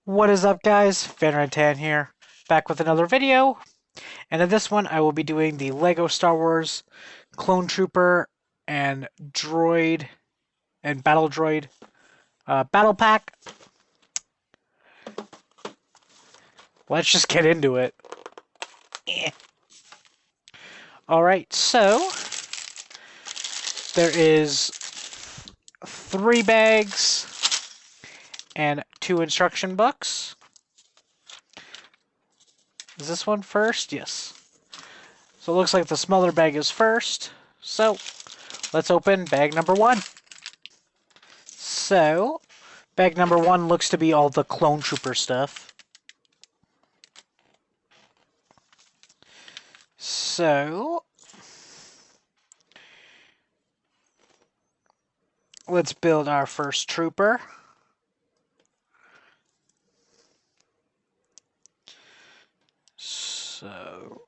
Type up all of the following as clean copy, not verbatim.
What is up, guys? Fanrantan here, back with another video. And in this one, I will be doing the Lego Star Wars Clone Trooper and Droid and Battle Droid Battle Pack. Let's just get into it. Eh. Alright, so there is 3 bags and 2 instruction books. Is this one first? Yes. So it looks like the smaller bag is first. So let's open bag number 1. So, bag number 1 looks to be all the Clone Trooper stuff. So, let's build our first trooper. So,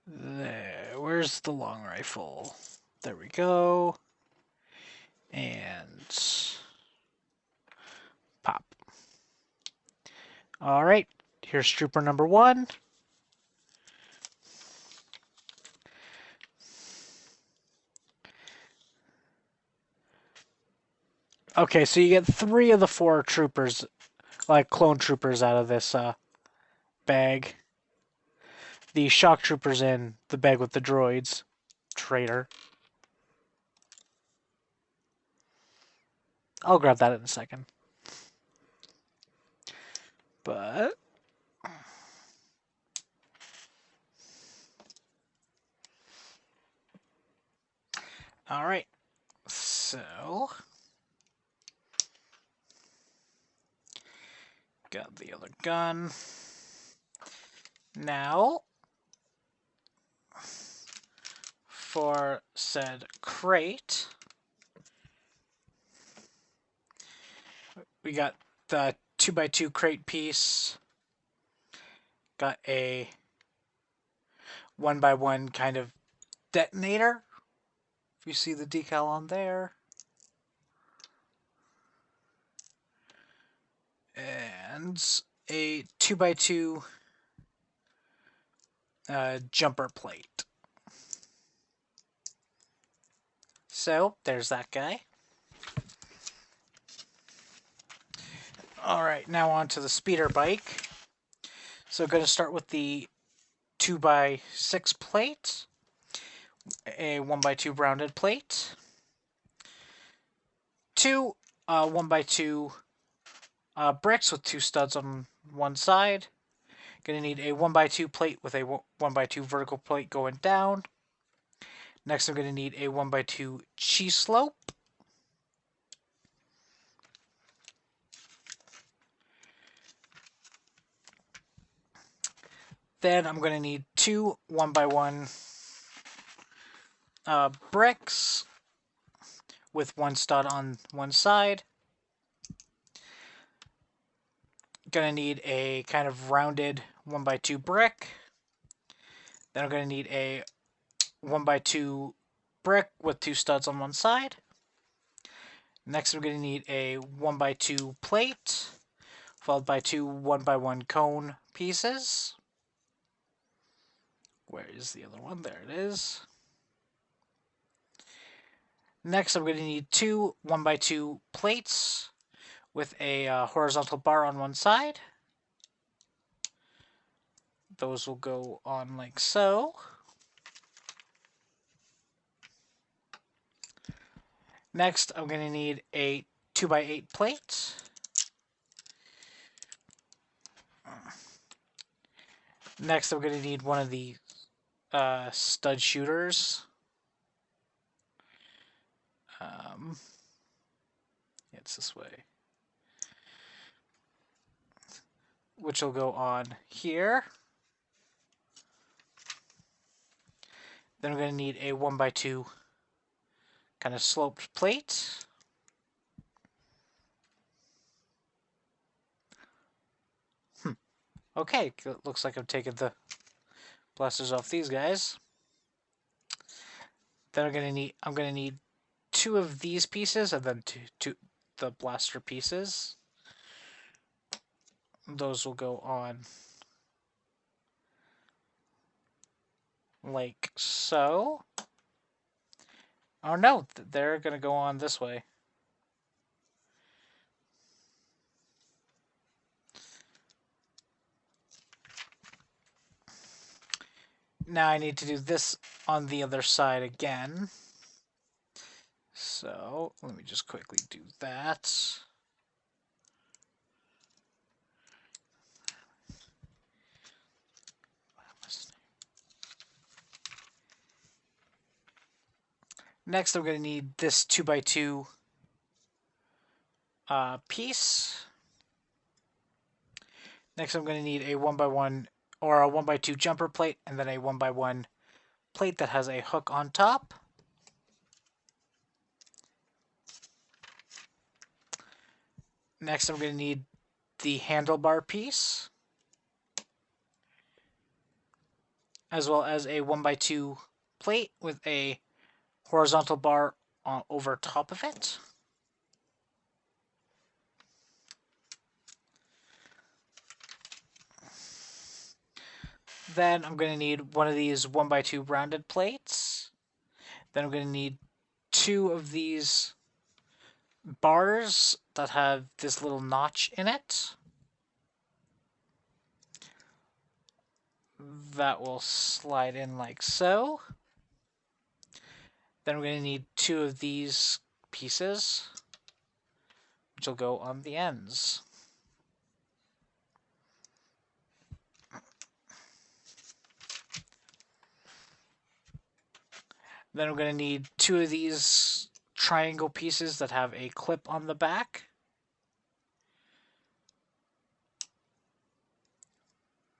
there. Where's the long rifle? There we go. And pop. Alright, here's trooper number 1. Okay, so you get 3 of the 4 troopers, like clone troopers, out of this bag. The shock troopers in the bag with the droids. Traitor. I'll grab that in a second. But alright. So got the other gun. Now for said crate, we got the 2x2 crate piece, got a 1x1 kind of detonator, if you see the decal on there, and a 2x2 jumper plate. So there's that guy. Alright, now on to the speeder bike. So going to start with the 2x6 plate, a 1x2 rounded plate, 2 1x2 bricks with 2 studs on one side. Going to need a 1x2 plate with a 1x2 vertical plate going down. Next, I'm going to need a 1x2 cheese slope. Then I'm going to need 2 1x1 bricks with 1 stud on one side. Going to need a kind of rounded 1x2 brick. Then I'm going to need a 1x2 brick with 2 studs on one side. Next, I'm going to need a 1x2 plate, followed by 2 1x1 cone pieces. Where is the other one? There it is. Next, I'm going to need 2 1x2 plates with a horizontal bar on one side. Those will go on like so. Next, I'm going to need a 2x8 plate. Next, I'm going to need one of the stud shooters. It's this way. Which will go on here. Then I'm going to need a 1x2 kind of sloped plate. Okay, looks like I'm taking the blasters off these guys. Then I'm gonna need 2 of these pieces and then two the blaster pieces. Those will go on like so. Oh no, they're gonna go on this way. Now I need to do this on the other side again. So let me just quickly do that. Next, I'm going to need this 2x2 piece. Next, I'm going to need a 1x1 or a 1x2 jumper plate, and then a 1x1 plate that has a hook on top. Next, I'm going to need the handlebar piece, as well as a 1x2 plate with a horizontal bar over top of it. Then I'm going to need one of these 1x2 rounded plates. Then I'm going to need two of these bars that have this little notch in it. That will slide in like so. Then we're going to need two of these pieces, which will go on the ends. Then we're going to need two of these triangle pieces that have a clip on the back.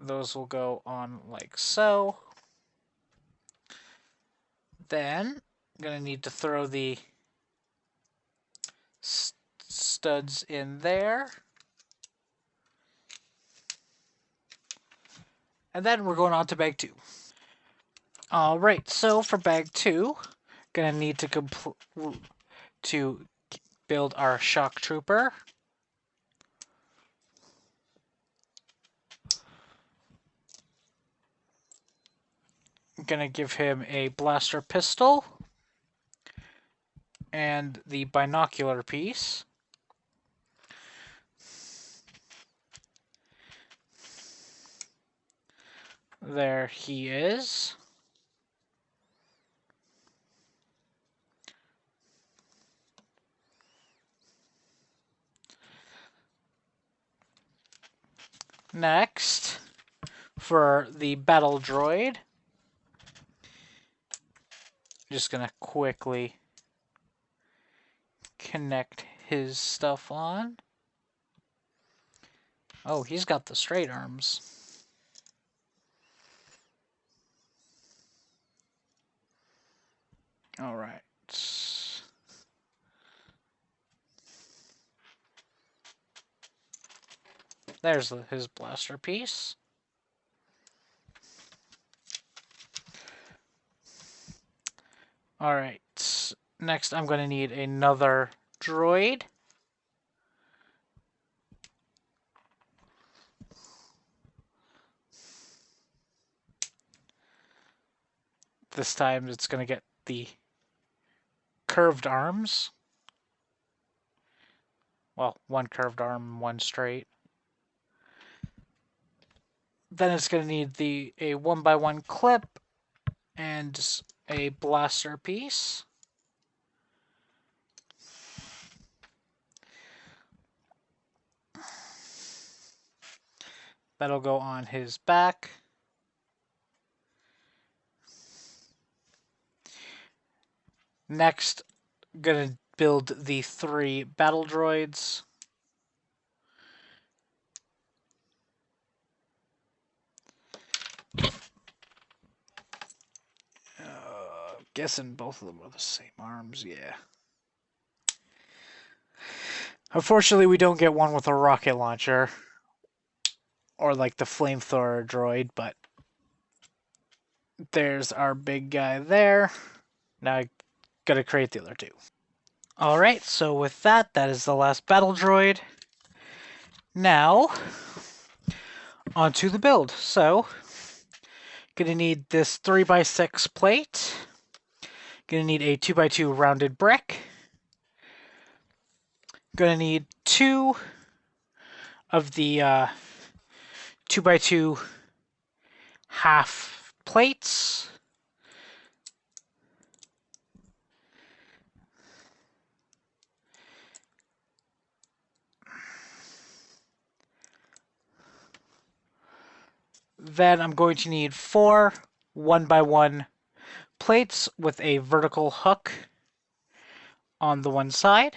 Those will go on like so. Then I'm going to need to throw the studs in there. And then we're going on to bag 2. Alright, so for bag 2, gonna need to build our shock trooper. I'm gonna give him a blaster pistol and the binocular piece. There he is. Next, for the battle droid, just gonna quickly connect his stuff on. Oh, he's got the straight arms. All right. There's his blaster piece. All right. Next, I'm going to need another droid. This time it's going to get the curved arms. Well, one curved arm, one straight. Then it's going to need a 1x1 clip and a blaster piece. That'll go on his back. Next, I'm going to build the 3 battle droids. Guessing both of them are the same arms, yeah. Unfortunately, we don't get one with a rocket launcher. Or like the flamethrower droid, but there's our big guy there. Now I gotta create the other 2. Alright, so with that, that is the last battle droid. Now, onto the build. So, gonna need this 3x6 plate. Gonna need a 2x2 rounded brick. Gonna need 2 of the 2x2 half plates. Then I'm going to need 4 1x1 plates with a vertical hook on the one side.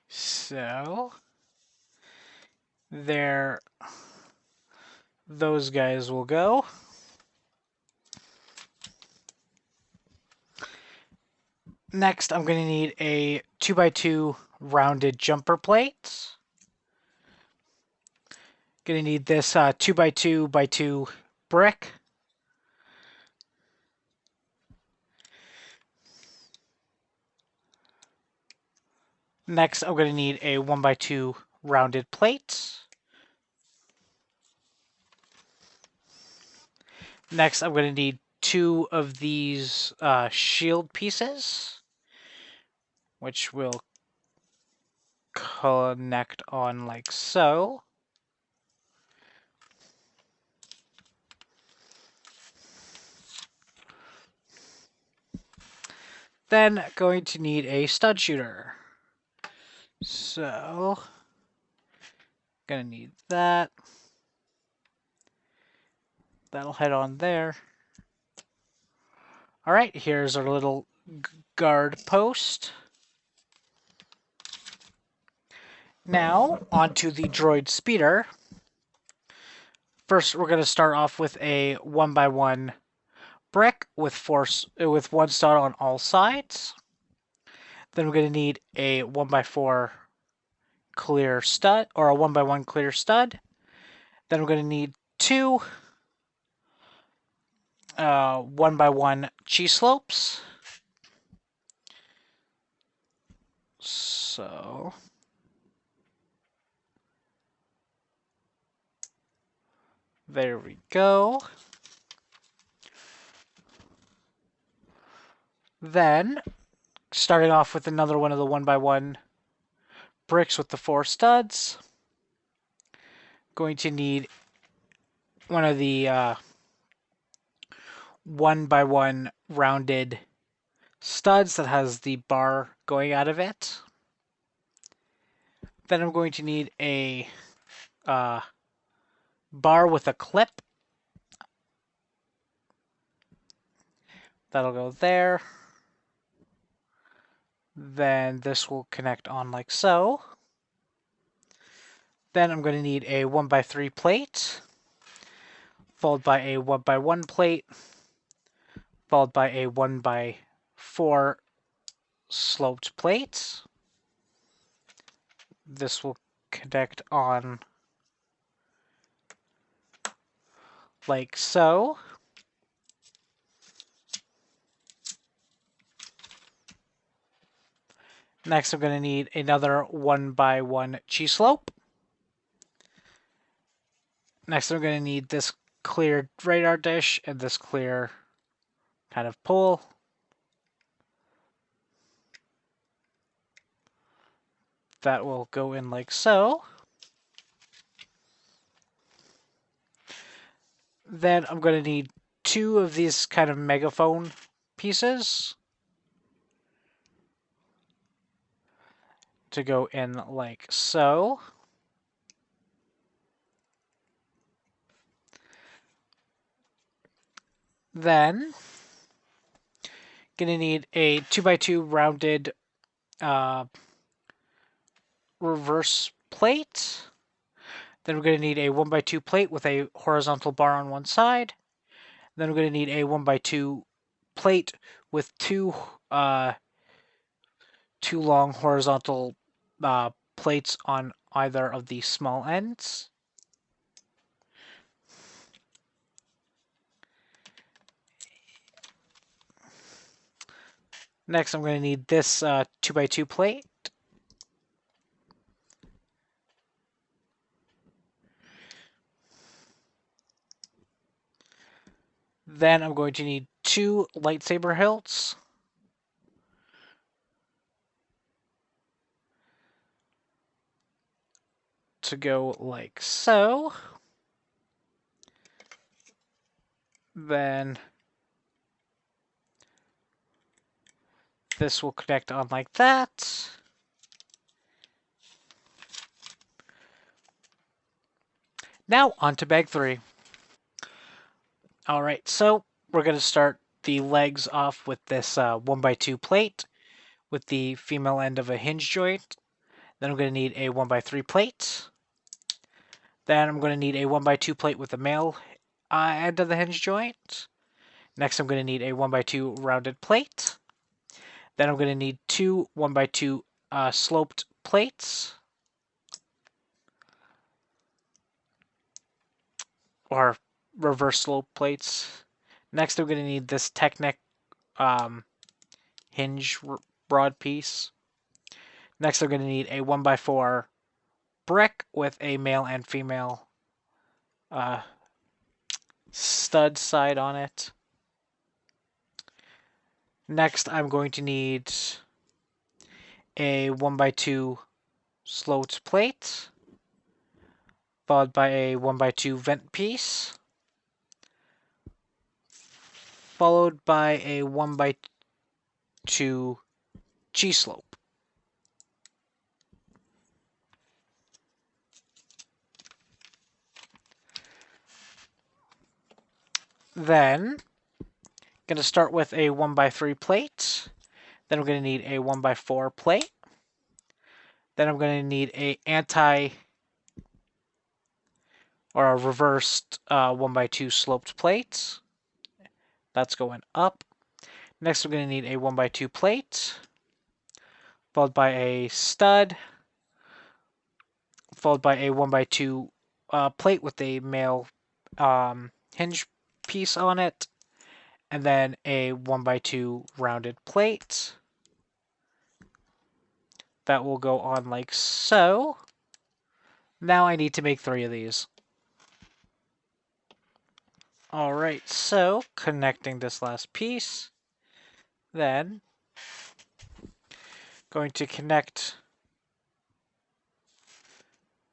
So there those guys will go. Next, I'm going to need a 2x2 rounded jumper plate. Going to need this 2x2x2 brick. Next, I'm going to need a 1x2 rounded plate. Next, I'm going to need 2 of these shield pieces, which will connect on like so. Then going to need a stud shooter. So, gonna need that. That'll head on there. All right, here's our little guard post. Now, onto the droid speeder. First, we're going to start off with a 1x1 brick with 1 stud on all sides. Then we're going to need a 1x4 clear stud, or a 1x1 clear stud. Then we're going to need 2 1x1 cheese slopes. So there we go. Then, starting off with another one of the 1x1 bricks with the 4 studs. Going to need one of the 1x1 rounded studs that has the bar going out of it. Then I'm going to need a bar with a clip. That'll go there. Then this will connect on like so. Then I'm going to need a 1x3 plate, followed by a 1x1 plate, followed by a 1x4 sloped plate. This will connect on like so. Next, I'm going to need another 1x1 cheese slope. Next, I'm going to need this clear radar dish and this clear kind of pole. That will go in like so. Then I'm going to need 2 of these kind of megaphone pieces to go in like so. Then, gonna need a 2x2 rounded reverse plate. Then we're gonna need a 1x2 plate with a horizontal bar on one side. Then we're gonna need a 1x2 plate with 2 long horizontal plates on either of the small ends. Next, I'm going to need this 2x2 plate. Then I'm going to need 2 lightsaber hilts. To go like so. Then this will connect on like that. Now on to bag 3. Alright, so we're going to start the legs off with this 1x2 plate with the female end of a hinge joint. Then I'm going to need a 1x3 plate. Then I'm going to need a 1x2 plate with the male end of the hinge joint. Next I'm going to need a 1x2 rounded plate. Then I'm going to need 2 1x2 sloped plates. Or reverse slope plates. Next I'm going to need this Technic hinge broad piece. Next I'm going to need a 1x4 brick with a male and female stud side on it. Next I'm going to need a 1x2 sloped plate, followed by a 1x2 vent piece, followed by a 1x2 G-slope. Then, going to start with a 1x3 plate. Then I'm going to need a 1x4 plate. Then I'm going to need a or a reversed 1x2 sloped plate. That's going up. Next, I'm going to need a 1x2 plate, followed by a stud, followed by a 1x2 plate with a male hinge piece on it, and then a 1x2 rounded plate. That will go on like so. Now I need to make 3 of these. Alright, so connecting this last piece, then going to connect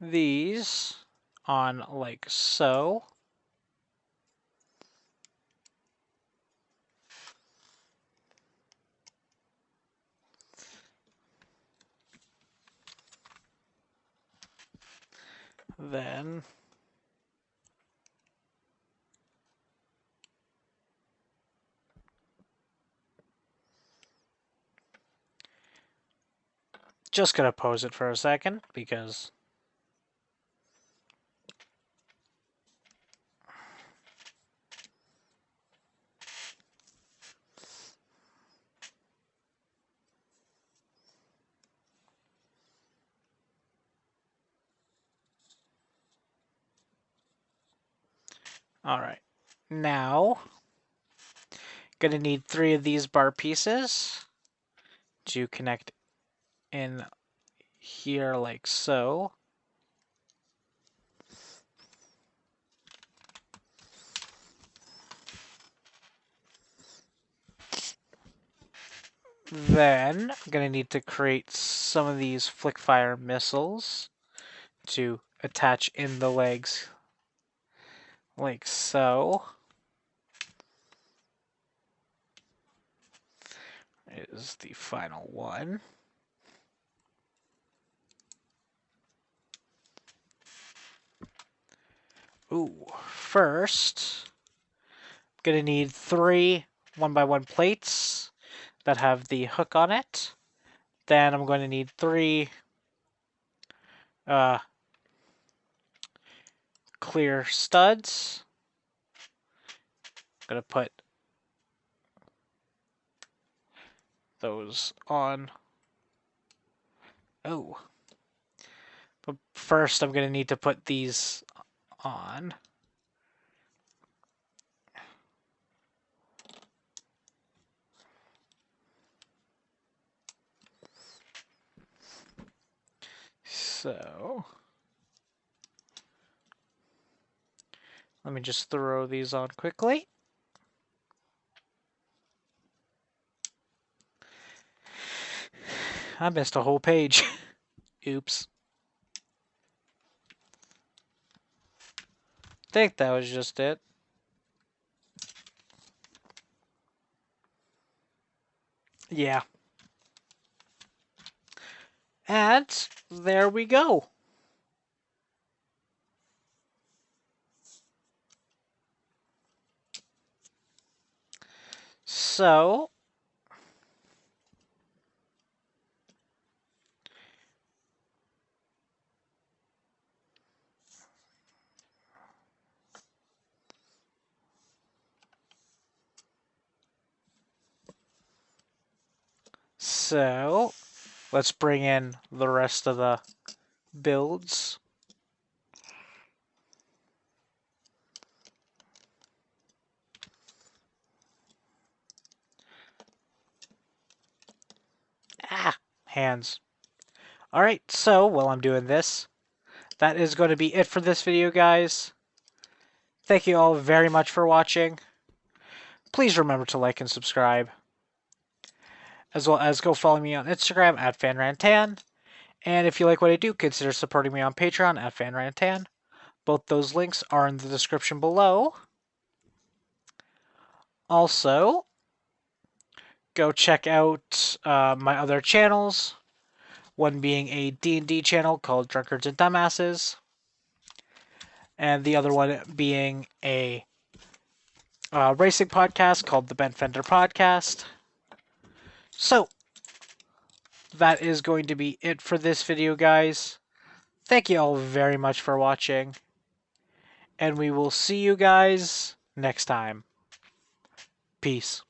these on like so. Then just gonna pose it for a second because alright. Now gonna need 3 of these bar pieces to connect in here like so. Then I'm gonna need to create some of these flick fire missiles to attach in the legs like so. Is the final one. Ooh, first, I'm gonna need 3 1x1 plates that have the hook on it. Then I'm going to need 3 clear studs. I'm gonna put those on. Oh. But first I'm gonna need to put these on. So let me just throw these on quickly. I missed a whole page. Oops. Think that was just it. Yeah. And there we go. So let's bring in the rest of the builds. Hands. Alright, so while I'm doing this, that is going to be it for this video, guys. Thank you all very much for watching. Please remember to like and subscribe. As well as go follow me on Instagram at FanRantan. And if you like what I do, consider supporting me on Patreon at FanRantan. Both those links are in the description below. Also, go check out my other channels. One being a D&D channel called Drunkards and Dumbasses. And the other one being a racing podcast called the Ben Fender Podcast. So, that is going to be it for this video, guys. Thank you all very much for watching. And we will see you guys next time. Peace.